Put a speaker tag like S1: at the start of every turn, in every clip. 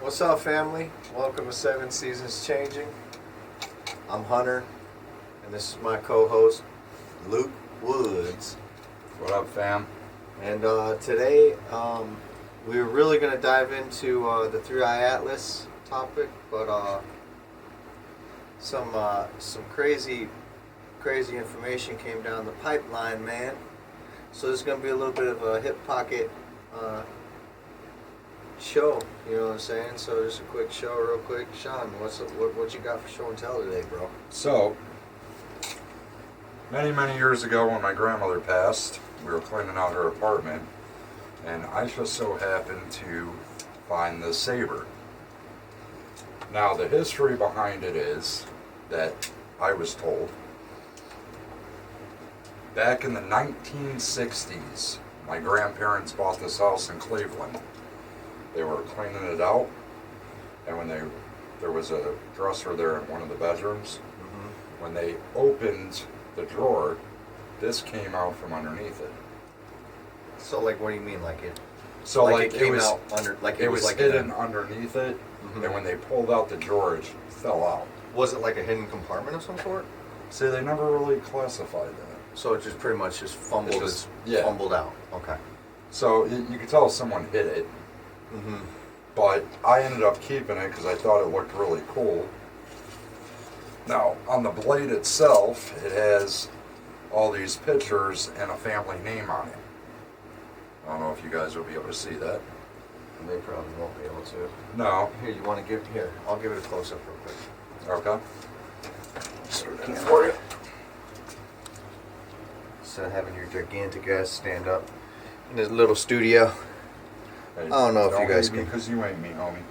S1: What's up, family? Welcome to 7 Seasons Changing. I'm Hunter, and this is my co-host, Luke Woods.
S2: What up, fam?
S1: And today, we were really going to dive into the Three-Eye Atlas topic, but some crazy information came down the pipeline, man. So this is going to be a little bit of a hip pocket show, you know what I'm saying? So just a quick show, real quick. Sean, what you got for show and tell today, bro?
S2: So, many years ago when my grandmother passed, we were cleaning out her apartment, and I just so happened to find this saber. Now, the history behind it is that I was told back in the 1960s, my grandparents bought this house in Cleveland. They were cleaning it out, and when there was a dresser there in one of the bedrooms. Mm-hmm. When they opened the drawer, this came out from underneath it.
S1: So, like, what do you mean, like it?
S2: So,
S1: like it came out under, like
S2: it was
S1: like
S2: hidden underneath it, mm-hmm. And when they pulled out the drawer, it fell out.
S1: Was it like a hidden compartment of some sort?
S2: See, they never really classified that.
S1: So it just pretty much fumbled, fumbled out. Okay.
S2: So you could tell someone hit it. Mm-hmm. But I ended up keeping it because I thought it looked really cool. Now, on the blade itself, it has all these pictures and a family name on it. I don't know if you guys will be able to see that.
S1: They probably won't be able to.
S2: No.
S1: Here, you want to give... Here, I'll give it a close-up real quick.
S2: Okay.
S1: For you. Instead of having your gigantic ass stand up in this little studio.
S2: Hey,
S1: I don't know if you guys can...
S2: Because you ain't me, homie.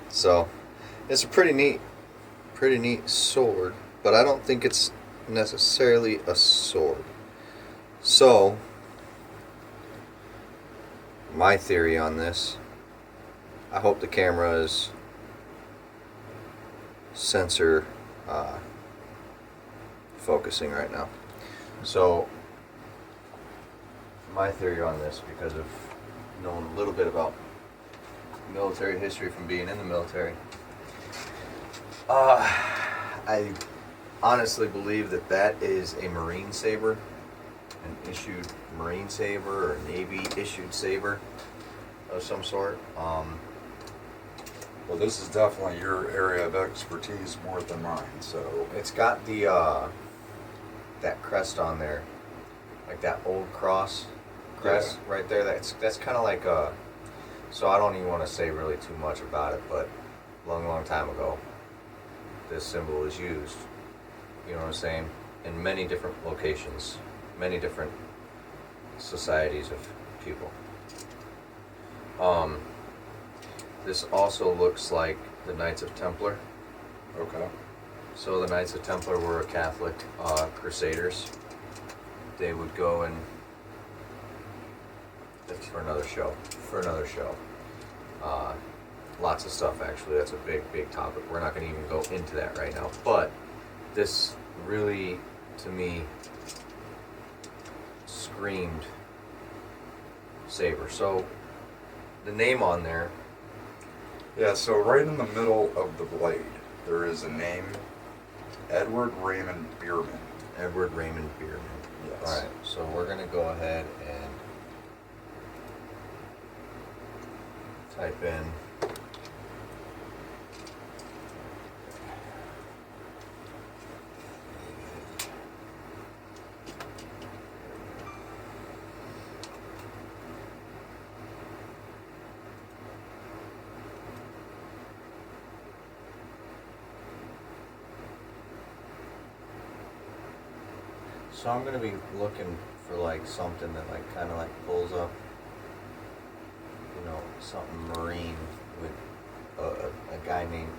S1: So, it's a pretty neat sword, but I don't think it's necessarily a sword. So, my theory on this, I hope the camera is sensor focusing right now. So, my theory on this, because of knowing a little bit about military history from being in the military, I honestly believe that is a Marine Saber, an issued Marine Saber or Navy issued saber of some sort.
S2: Well, this is definitely your area of expertise more than mine. So
S1: it's got the that crest on there, like that old cross crest right there. That's kind of like a. So I don't even want to say really too much about it, but long time ago, this symbol was used. You know what I'm saying? In many different locations, many different societies of people. This also looks like the Knights of Templar.
S2: Okay.
S1: So the Knights of Templar were a Catholic crusaders. They would go and... That's for another show. Lots of stuff, actually. That's a big topic. We're not going to even go into that right now. But this really, to me, screamed saber. So the name on there...
S2: Yeah, so right in the middle of the blade, there is a name, Edward Raymond Beirman.
S1: Edward Raymond Beirman.
S2: Yes.
S1: Alright, so we're going to go ahead and type in So I'm going to be looking for like something that like kind of like pulls up, you know, something marine with a guy named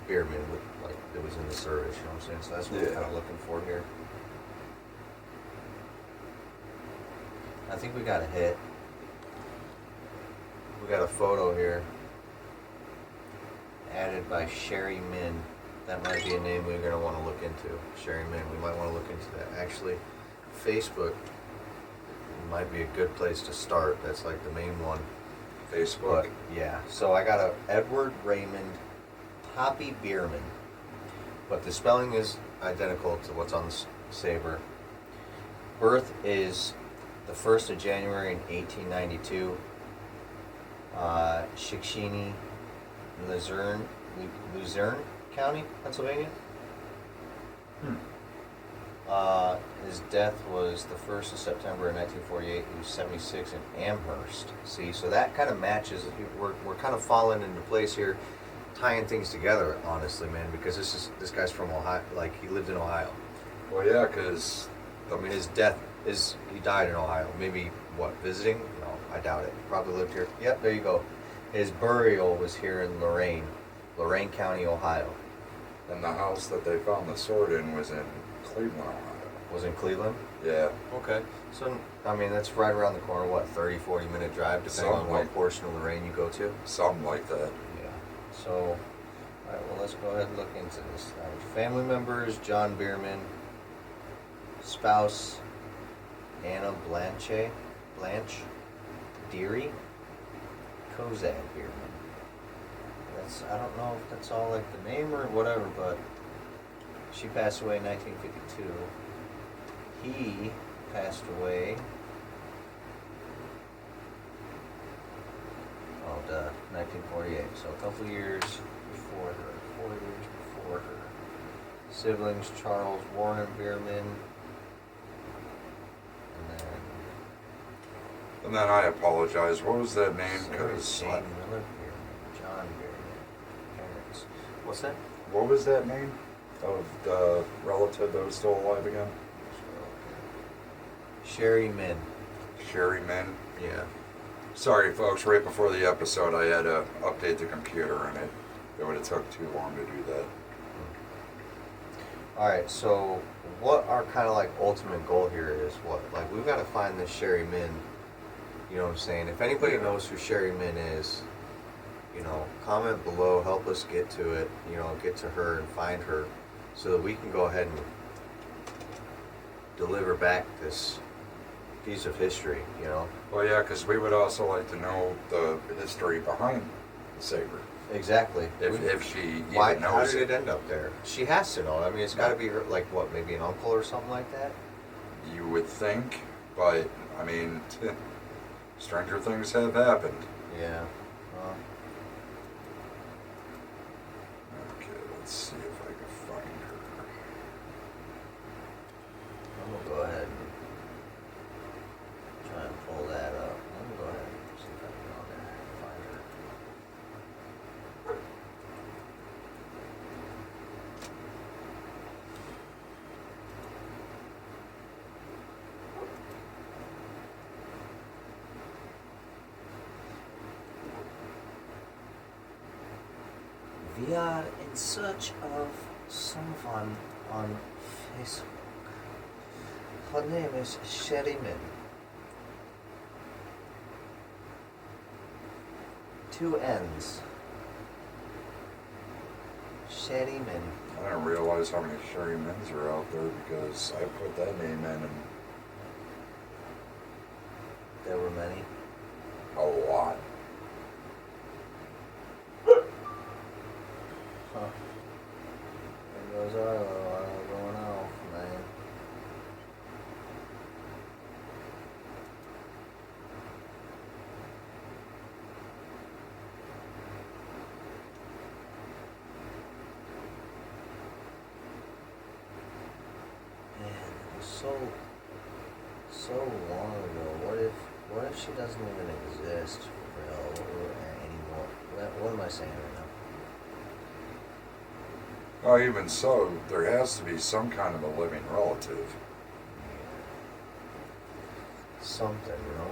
S1: Beirman with like that was in the service. You know what I'm saying? So that's what we're kind of looking for here. I think we got a hit. We got a photo here added by Sherry Min. That might be a name we're going to want to look into. Sherry Min, we might want to look into that. Actually, Facebook might be a good place to start. That's like the main one.
S2: Facebook.
S1: But yeah, so I got a Edward Raymond Poppy Beirman, but the spelling is identical to what's on the Saber. Birth is the 1st of January in 1892. Shikshini, Luzerne County, Pennsylvania. His death was the 1st of September in 1948. He was 76 in Amherst. See, so that kind of matches. We're kind of falling into place here, tying things together, honestly, man, because this guy's from Ohio. Like, he lived in Ohio.
S2: Well, yeah, because
S1: I mean, his death is, he died in Ohio. Maybe, what, visiting? No, I doubt it. Probably lived here. Yep, there you go. His burial was here in Lorain County, Ohio.
S2: And the house that they found the sword in was in Cleveland, Ohio.
S1: Was in Cleveland?
S2: Yeah.
S1: Okay. So, I mean, that's right around the corner, what, 30, 40-minute drive, depending on what portion of Lorain you go to?
S2: Something like that.
S1: Yeah. So, all right, well, let's go ahead and look into this. Family members, John Beirman. Spouse, Anna Blanche Deary. Kozad Beirman. I don't know if that's all like the name or whatever, but she passed away in 1952. He passed away, 1948, so a couple years before her, 4 years before her. Siblings, Charles Warren Beirman,
S2: And then I apologize. What was that name?
S1: Sarah
S2: Because
S1: Jane Miller Beirman, John Beirman, parents. What's that?
S2: what was that name of the relative that was still alive again?
S1: Sherry Min.
S2: Sherry Min.
S1: Yeah.
S2: Sorry, folks. Right before the episode, I had to update the computer, and it would have took too long to do that.
S1: Alright, so what our kind of like ultimate goal here is what? Like, we've got to find this Sherry Min. You know what I'm saying? If anybody knows who Sherry Min is, you know, comment below, help us get to it, you know, get to her and find her so that we can go ahead and deliver back this piece of history, you know?
S2: Well, yeah, because we would also like to know the history behind the saber.
S1: Exactly.
S2: If she even
S1: How
S2: knows
S1: did it end up there? She has to know. I mean, it's got to be her, like, what, maybe an uncle or something like that?
S2: You would think, but, I mean, stranger things have happened.
S1: Yeah. Well,
S2: Okay, let's see if I can find her.
S1: I'm going to go ahead and try and pull that up. I'm going to go ahead and see if I can go on there and find her. We are in search of someone on Facebook. Her name is Sherry Min. 2 N's. Sherry Min.
S2: I didn't realize how many Sherry Mins are out there because I put that name in and
S1: There were many.
S2: a lot.
S1: Huh. There goes our little going off, man. Man, it was so long ago. What if she doesn't even exist for real or anymore? What am I saying right now?
S2: Oh, even so, there has to be some kind of a living relative.
S1: Something, you know?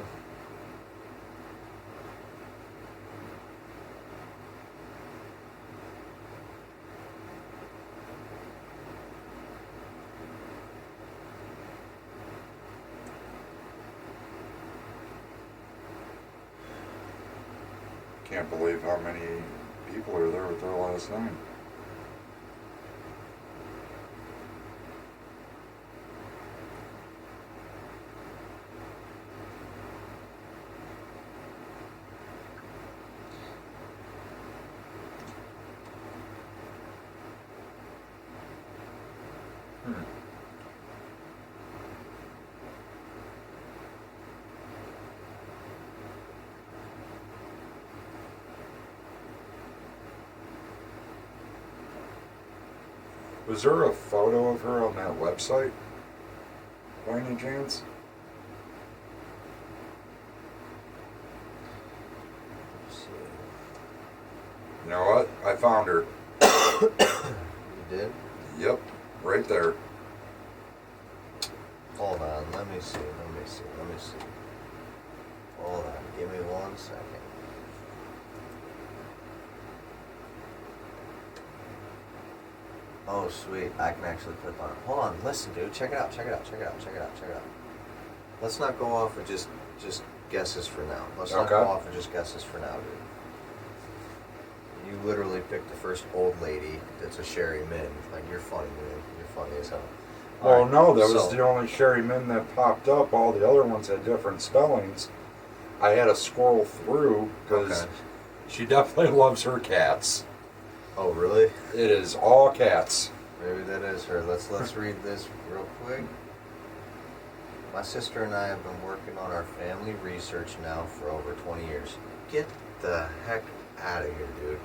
S2: Can't believe how many people are there with their last name. Was there a photo of her on that website? By any chance?
S1: Let's see.
S2: You know what? I found her.
S1: You did?
S2: Yep, right there.
S1: Hold on, let me see. Hold on, give me 1 second. Oh, sweet, I can actually click on it. Hold on, listen, dude, check it out. Let's not go off with just guesses for now. Let's not go off with just guesses for now, dude. You literally picked the first old lady that's a Sherry Min. Like, you're funny, man. You're funny as hell.
S2: Well, right, no, that was the only Sherry Min that popped up. All the other ones had different spellings. I had to scroll through because she definitely loves her cats.
S1: Oh, really?
S2: It is all cats.
S1: Maybe that is her. Let's read this real quick. My sister and I have been working on our family research now for over 20 years. Get the heck out of here, dude.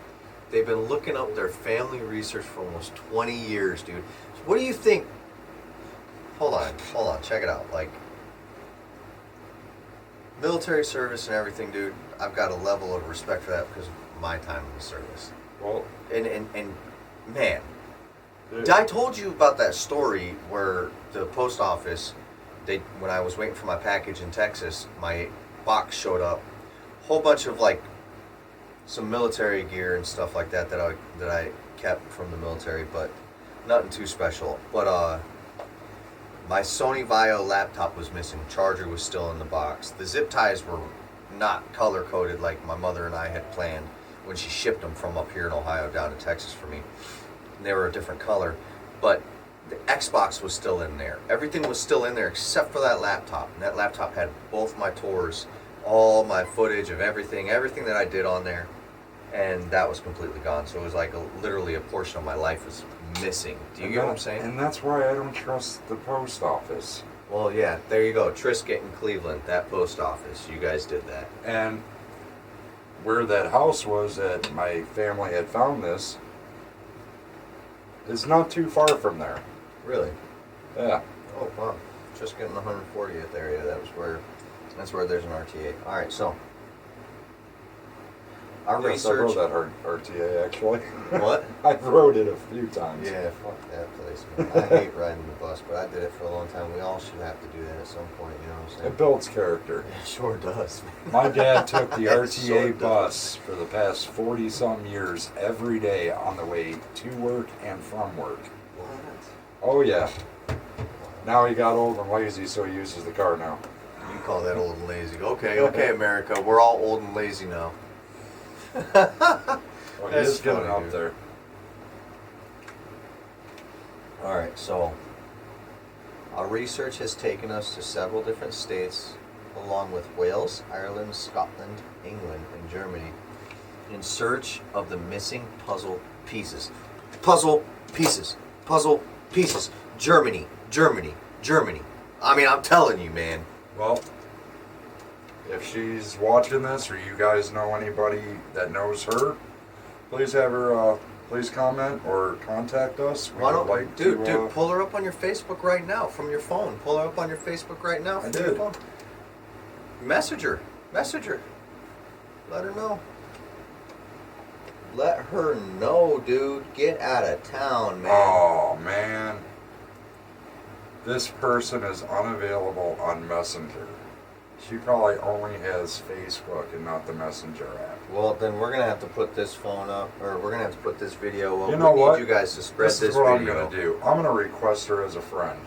S1: They've been looking up their family research for almost 20 years, dude. So what do you think? Hold on, check it out. Like, military service and everything, dude, I've got a level of respect for that because of my time in the service.
S2: Well,
S1: and man, I told you about that story where the post office, when I was waiting for my package in Texas, my box showed up, whole bunch of like some military gear and stuff like that that I kept from the military, but nothing too special. But my Sony Vaio laptop was missing. Charger was still in the box. The zip ties were not color coded like my mother and I had planned when she shipped them from up here in Ohio down to Texas for me. And they were a different color, but the Xbox was still in there. Everything was still in there except for that laptop. And that laptop had both my tours, all my footage of everything that I did on there, and that was completely gone. So it was like literally a portion of my life was missing. Do you get what I'm saying?
S2: And that's why I don't trust the post office.
S1: Well, yeah, there you go. Trisket in Cleveland, that post office. You guys did that.
S2: And where that house was that my family had found this is not too far from there.
S1: Really?
S2: Yeah.
S1: Oh, wow. Just getting the 140th area. That's where there's an RTA. All right, so our research.
S2: I rode that RTA actually.
S1: What?
S2: I rode it a few times.
S1: Yeah, fuck that place, man. I hate riding the bus, but I did it for a long time. We all should have to do that at some point, you know what I'm saying?
S2: It builds character.
S1: It sure does.
S2: My dad took the RTA
S1: sure
S2: bus for the past 40-some years every day on the way to work and from work.
S1: What?
S2: Oh, yeah. Now he got old and lazy, so he uses the car now.
S1: You call that old and lazy. Okay, America. We're all old and lazy now.
S2: Well, he is getting
S1: funny,
S2: up
S1: dude.
S2: there.
S1: Alright, so our research has taken us to several different states, along with Wales, Ireland, Scotland, England, and Germany, in search of the missing puzzle pieces. Puzzle pieces. Germany. I mean, I'm telling you, man.
S2: Well, if she's watching this or you guys know anybody that knows her, please have her, please comment or contact us.
S1: Why don't, dude, pull her up on your Facebook right now from your phone. Pull her up on your Facebook right now from your phone. Message her. Let her know. Let her know, dude. Get out of town, man.
S2: Oh, man. This person is unavailable on Messenger. She probably only has Facebook and not the Messenger app.
S1: Well, then we're gonna have to put this phone up, or we're gonna have to put this video up.
S2: You know what?
S1: We need you guys to spread this
S2: is what
S1: video.
S2: I'm gonna do. I'm gonna request her as a friend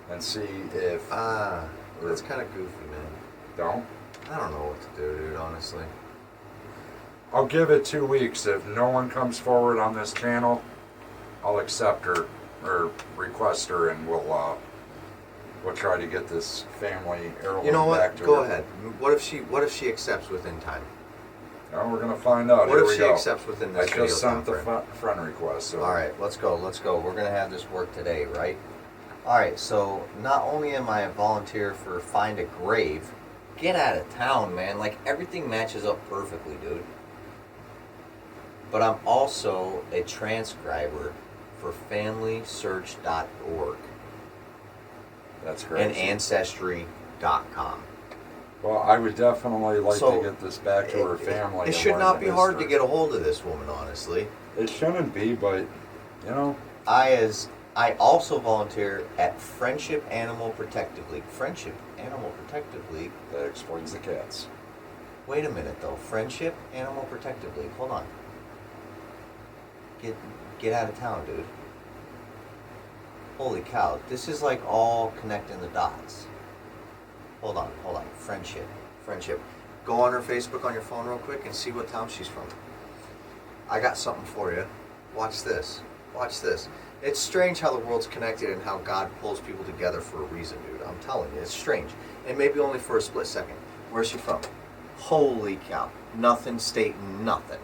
S2: and see if.
S1: That's kind of goofy, man.
S2: Don't?
S1: I don't know what to do, dude. Honestly.
S2: I'll give it 2 weeks. If no one comes forward on this channel, I'll accept her or request her, and we'll try to get this family heirloom
S1: You know what?
S2: back to
S1: Go
S2: her.
S1: ahead. What if she accepts within time?
S2: No, we're gonna find out.
S1: What
S2: Here
S1: if
S2: we
S1: she
S2: go.
S1: accepts within this
S2: I
S1: video
S2: just sent the
S1: time frame?
S2: friend request. So.
S1: All right, let's go. We're gonna have this work today, right? All right. So not only am I a volunteer for Find a Grave, get out of town, man. Like everything matches up perfectly, dude. But I'm also a transcriber for FamilySearch.org
S2: That's great.
S1: and Ancestry.com.
S2: Well, I would definitely like
S1: So,
S2: to get this back to her family.
S1: It
S2: and
S1: should
S2: learn
S1: not
S2: the
S1: be hard to
S2: history.
S1: get a hold of this woman, honestly.
S2: It shouldn't be, but you know.
S1: I also volunteer at Friendship Animal Protective League. Friendship Animal Protective League.
S2: That explains the cats.
S1: Wait a minute though. Friendship Animal Protective League. Hold on. Get out of town, dude. Holy cow. This is like all connecting the dots. Hold on. Friendship. Go on her Facebook on your phone real quick and see what town she's from. I got something for you. Watch this. It's strange how the world's connected and how God pulls people together for a reason, dude. I'm telling you, it's strange. And maybe only for a split second. Where's she from? Holy cow. Nothing stating nothing.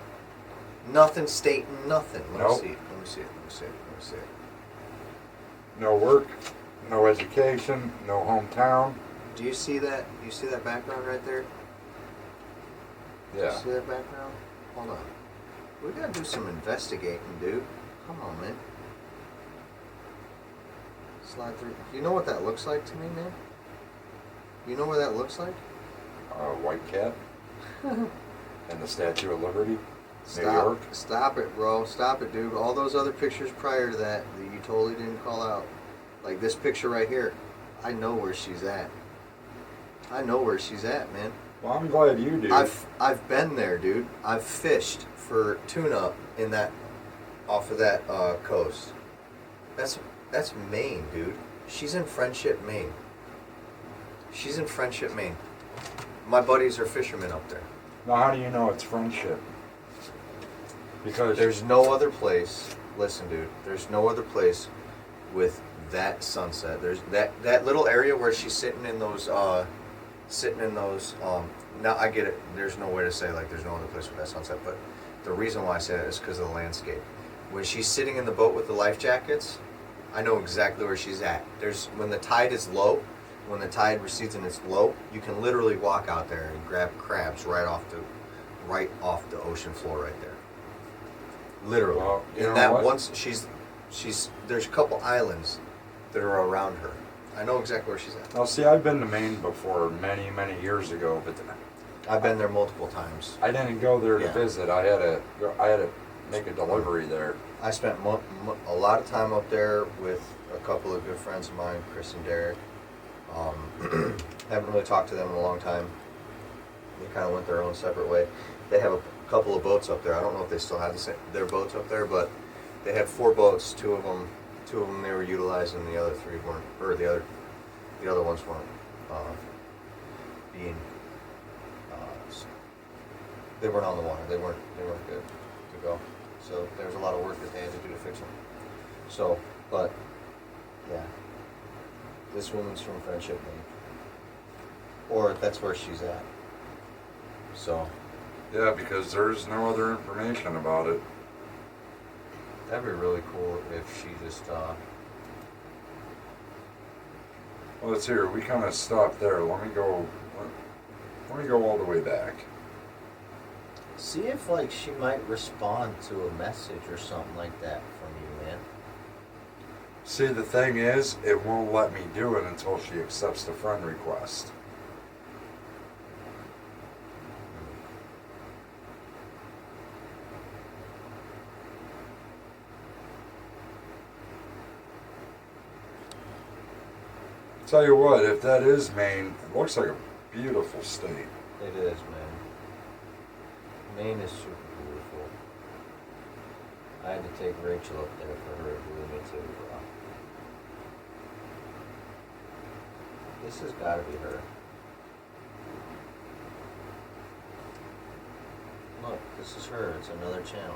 S1: Let me see it.
S2: No work, no education, no hometown.
S1: Do you see that? Do you see that background right there?
S2: Yeah.
S1: See that background? Hold on. We gotta do some investigating, dude. Come on, man. Slide through. You know what that looks like to me, man? You know what that looks like?
S2: White cat. And the Statue of Liberty. New York.
S1: Stop it, bro. Stop it, dude. All those other pictures prior to that you totally didn't call out. Like this picture right here. I know where she's at. Man.
S2: Well, I'm glad you do.
S1: I've been there, dude. I've fished for tuna in that off of that coast. That's Maine, dude. She's in Friendship, Maine. My buddies are fishermen up there.
S2: Now, how do you know it's friendship? Because
S1: There's no other place. Listen, dude. There's no other place with that sunset. There's that little area where she's sitting in those. Now I get it. There's no way to say like there's no other place with that sunset. But the reason why I say that is because of the landscape. When she's sitting in the boat with the life jackets, I know exactly where she's at. When the tide is low, when the tide recedes and it's low, you can literally walk out there and grab crabs right off the ocean floor right there. Literally.
S2: Well, you
S1: and
S2: know
S1: that
S2: what?
S1: once she's there's a couple islands that are around her. I know exactly where she's at.
S2: Now, see, I've been to Maine before many, many years ago, but
S1: I've been there multiple times.
S2: I didn't go there to
S1: Yeah.
S2: visit. I had to make a delivery there.
S1: I spent a lot of time up there with a couple of good friends of mine, Chris and Derek. Haven't really talked to them in a long time. They kind of went their own separate way. They have a couple of boats up there. I don't know if they still have their boats up there, but they had 4 boats. Two of them they were utilizing. The other 3 weren't, or the other ones weren't being. They weren't on the water. They weren't good to go. So there was a lot of work that they had to do to fix them. So, but yeah, this woman's from Friendship, Maine, or that's where she's at. So
S2: Yeah, because there's no other information about it.
S1: that'd be really cool if she just.
S2: Well, let's hear. We kind of stopped there. Let me go all the way back.
S1: See if like she might respond to a message or something like that from you, man.
S2: See, the thing is, it won't let me do it until she accepts the friend request. Tell you what, if that is Maine, it looks like a beautiful state.
S1: It is, man. Maine is super beautiful. I had to take Rachel up there for her to glue me to. This has got to be her. Look, this is her. It's another channel.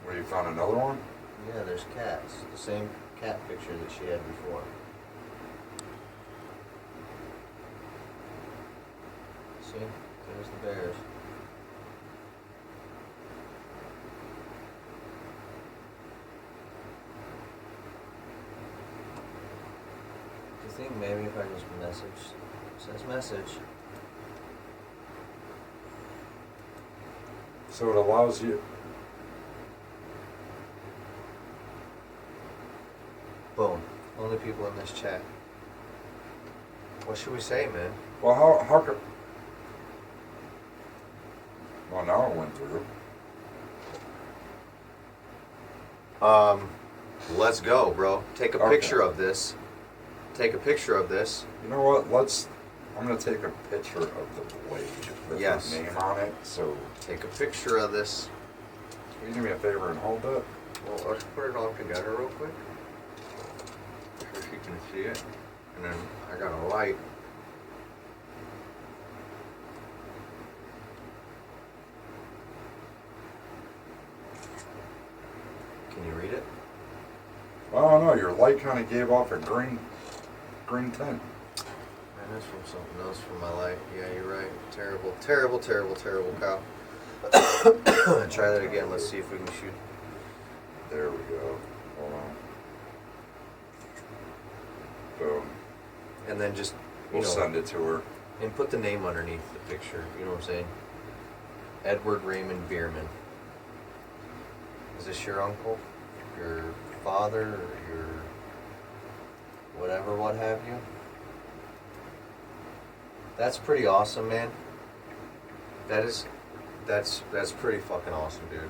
S2: Where you found another one?
S1: Yeah, there's cats. The same cat picture that she had before. See? There's the bears. Do you think maybe if I just message, says message,
S2: So it allows you.
S1: people in this chat. What should we say, man?
S2: Well, how could... Well, now it went through.
S1: Let's go, bro. Take a
S2: Okay.
S1: picture of this. Take a picture of this.
S2: You know what? I'm going to take a picture of the blade with
S1: Yes.
S2: the name on it. So,
S1: Take a picture of this.
S2: will you do me a favor and hold it?
S1: Well, let's put it all together real quick. So you can see it. And then I got a light. Can you read it?
S2: I don't know. Your light kind of gave off a green tint.
S1: Man, that's from something else from my light. Yeah, you're right. Terrible, terrible, terrible, terrible cow. Try that again. Let's see if we can shoot.
S2: There we go. Hold on. Boom.
S1: And then just,
S2: We'll send it to her.
S1: and put the name underneath the picture. You know what I'm saying? Edward Raymond Beirman. Is this your uncle? Your father? Or your whatever, what have you? That's pretty awesome, man. That's pretty fucking awesome, dude.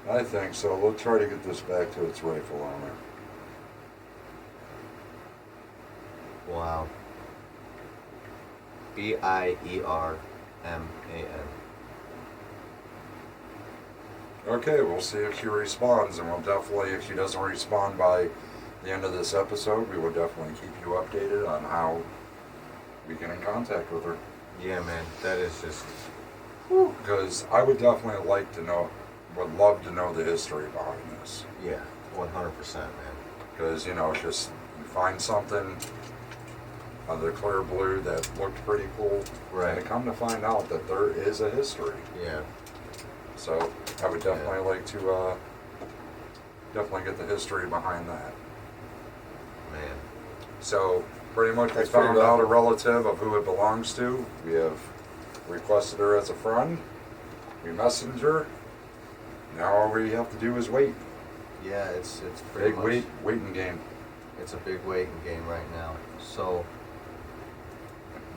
S2: I think so. We'll try to get this back to its rightful owner.
S1: Wow. Beirman.
S2: Okay, we'll see if she responds, and we'll definitely, if she doesn't respond by the end of this episode, we will definitely keep you updated on how we get in contact with her.
S1: Yeah, man. That is just...
S2: Because I would definitely like to know, would love to know the history behind this.
S1: Yeah, 100%, man.
S2: Because, you know, just you find something of the clear blue that looked pretty cool.
S1: Right.
S2: And to come to find out that there is a history.
S1: Yeah.
S2: So I would definitely like to definitely get the history behind that.
S1: Man.
S2: So pretty much
S1: That's
S2: we found
S1: pretty
S2: out a
S1: rough.
S2: relative of who it belongs to. We have requested her as a friend. We messaged her. Now all we have to do is wait.
S1: Yeah, it's pretty
S2: Big
S1: much...
S2: waiting game.
S1: It's a big waiting game right now. So,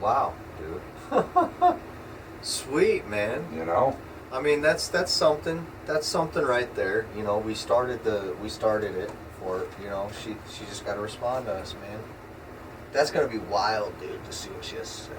S1: wow, dude. Sweet, man.
S2: You know?
S1: I mean, that's something. That's something right there. You know, we started it for, you know, she just got to respond to us, man. That's gonna be wild, dude, to see what she has to say.